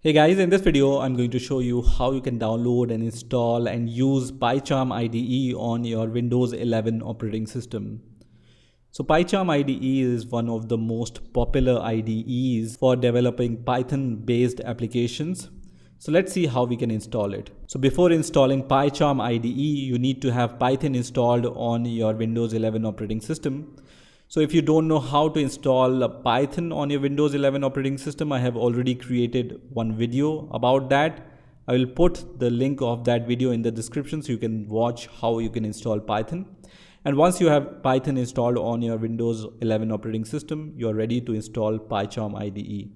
Hey guys, in this video I'm going to show you how you can download and install and use PyCharm IDE on your Windows 11 operating system. So PyCharm IDE is one of the most popular IDEs for developing Python based applications. So let's see how we can install it. So before installing PyCharm IDE, you need to have Python installed on your Windows 11 operating system. So if you don't know how to install Python on your Windows 11 operating system, I have already created one video about that. I will put the link of that video in the description so you can watch how you can install Python. And once you have Python installed on your Windows 11 operating system, you are ready to install PyCharm IDE.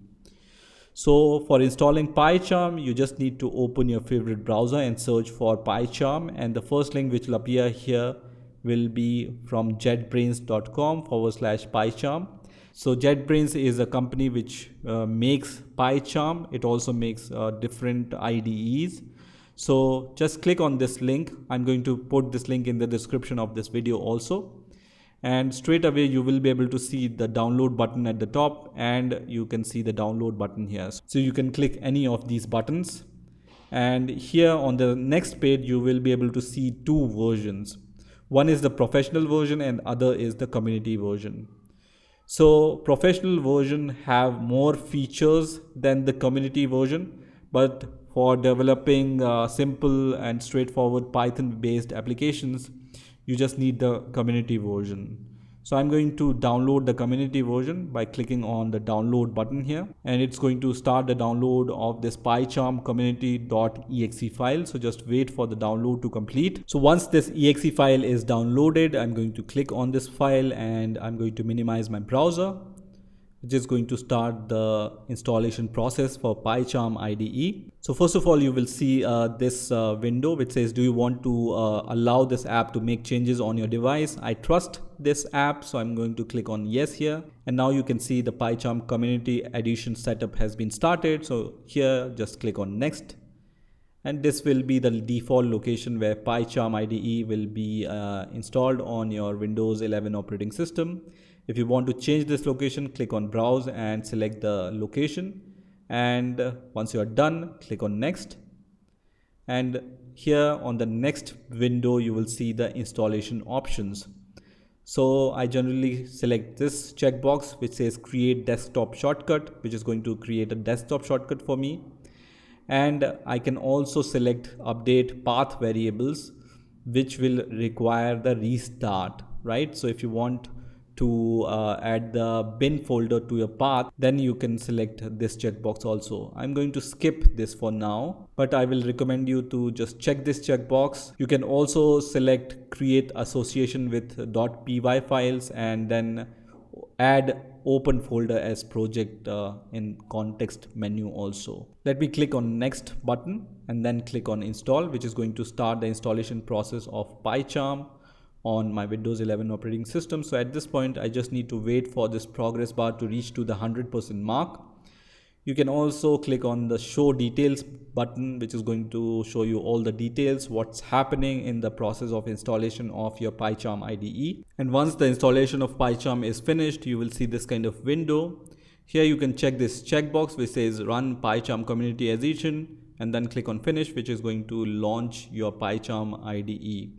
So for installing PyCharm, you just need to open your favorite browser and search for PyCharm, and the first link which will appear here will be from jetbrains.com/PyCharm. So JetBrains is a company which makes PyCharm. It also makes different IDEs. So just click on this link. I'm going to put this link in the description of this video also. And straight away you will be able to see the download button at the top, and you can see the download button here. So you can click any of these buttons, and here on the next page you will be able to see two versions. One is the professional version and other is the community version. So professional version have more features than the community version, but for developing simple and straightforward Python based applications, you just need the community version. So I'm going to download the community version by clicking on the download button here, and it's going to start the download of this PyCharm community.exe file. So just wait for the download to complete. So once this exe file is downloaded, I'm going to click on this file and I'm going to minimize my browser, which is going to start the installation process for PyCharm IDE. So first of all, you will see this window which says, do you want to allow this app to make changes on your device? I trust this app, so I'm going to click on yes here. And now you can see the PyCharm community edition setup has been started. So here just click on next. And this will be the default location where PyCharm IDE will be installed on your Windows 11 operating system. If you want to change this location, click on browse and select the location. And once you are done, click on next. And here on the next window, you will see the installation options. So I generally select this checkbox which says create desktop shortcut, which is going to create a desktop shortcut for me. And I can also select update path variables, which will require the restart, right? So if you want to add the bin folder to your path, then you can select this checkbox also. I'm going to skip this for now, but I will recommend you to just check this checkbox. You can also select create association with .py files and then add open folder as project in context menu also. Let me click on next button and then click on install, which is going to start the installation process of PyCharm on my Windows 11 operating system. So at this point, I just need to wait for this progress bar to reach to the 100% mark. You can also click on the show details button, which is going to show you all the details, what's happening in the process of installation of your PyCharm IDE. And once the installation of PyCharm is finished, you will see this kind of window. Here you can check this checkbox which says run PyCharm community edition, and then click on finish, which is going to launch your PyCharm IDE.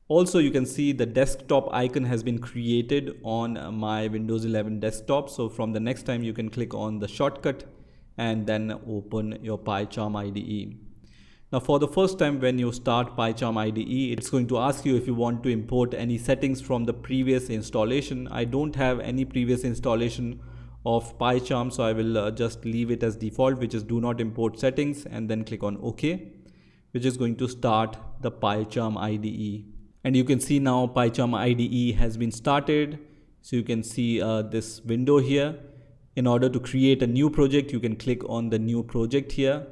Also, you can see the desktop icon has been created on my Windows 11 desktop. So from the next time you can click on the shortcut and then open your PyCharm IDE. Now for the first time when you start PyCharm IDE, it's going to ask you if you want to import any settings from the previous installation. I don't have any previous installation of PyCharm, so I will just leave it as default, which is do not import settings, and then click on OK, which is going to start the PyCharm IDE. And you can see now PyCharm IDE has been started. So you can see this window here. In order to create a new project, you can click on the new project here.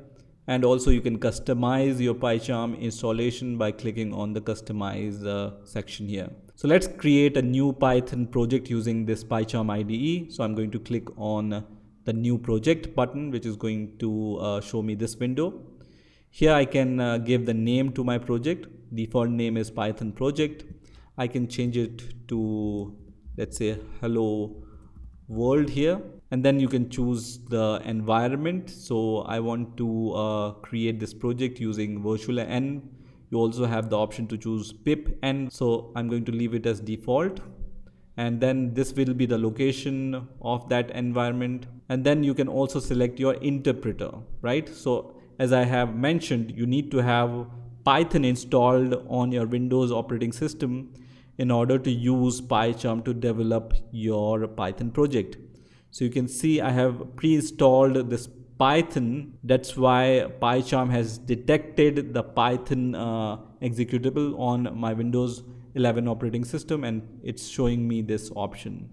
And also you can customize your PyCharm installation by clicking on the customize section here. So let's create a new Python project using this PyCharm IDE. So I'm going to click on the new project button, which is going to show me this window. Here I can give the name to my project. Default name is Python project. I can change it to, let's say, hello world here. and then you can choose the environment. So I want to create this project using virtual env. You also have the option to choose pip env, so I'm going to leave it as default, and then this will be the location of that environment. And then you can also select your interpreter, right? So as I have mentioned, you need to have Python installed on your Windows operating system in order to use PyCharm to develop your Python project. So you can see I have pre-installed this Python. That's why PyCharm has detected the Python executable on my Windows 11 operating system, and it's showing me this option.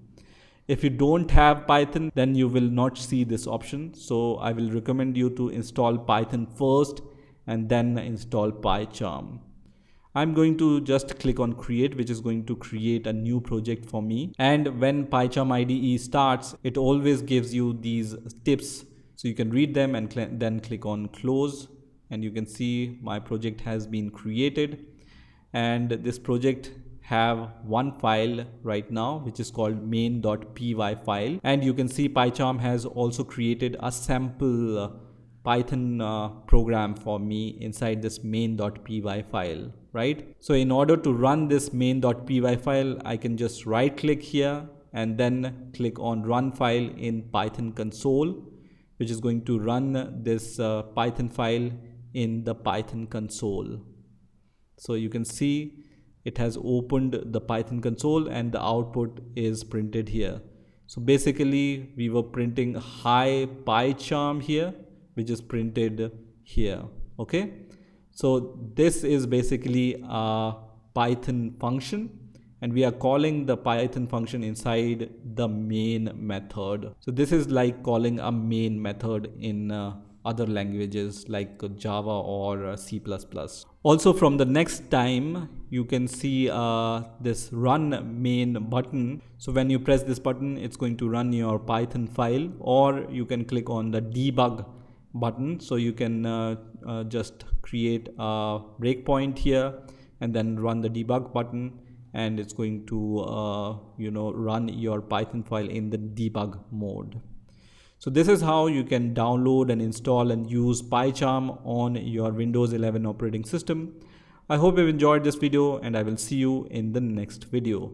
If you don't have Python, then you will not see this option. So I will recommend you to install Python first and then install PyCharm. I'm going to just click on create, which is going to create a new project for me. And when PyCharm IDE starts, it always gives you these tips. So you can read them and then click on close, and you can see my project has been created. And this project have one file right now, which is called main.py file. And you can see PyCharm has also created a sample Python program for me inside this main.py file, right? So in order to run this main.py file, I can just right click here and then click on run file in Python console, which is going to run this Python file in the Python console. So you can see it has opened the Python console and the output is printed here. So basically we were printing hi PyCharm here, which is printed here. Okay, so this is basically a Python function, and we are calling the Python function inside the main method. So this is like calling a main method in other languages like Java or C++. Also, from the next time, you can see this run main button. So when you press this button, it's going to run your Python file, or you can click on the debug button. So you can just create a breakpoint here and then run the debug button, and it's going to run your Python file in the debug mode. So this is how you can download and install and use PyCharm on your Windows 11 operating system. I hope you've enjoyed this video, and I will see you in the next video.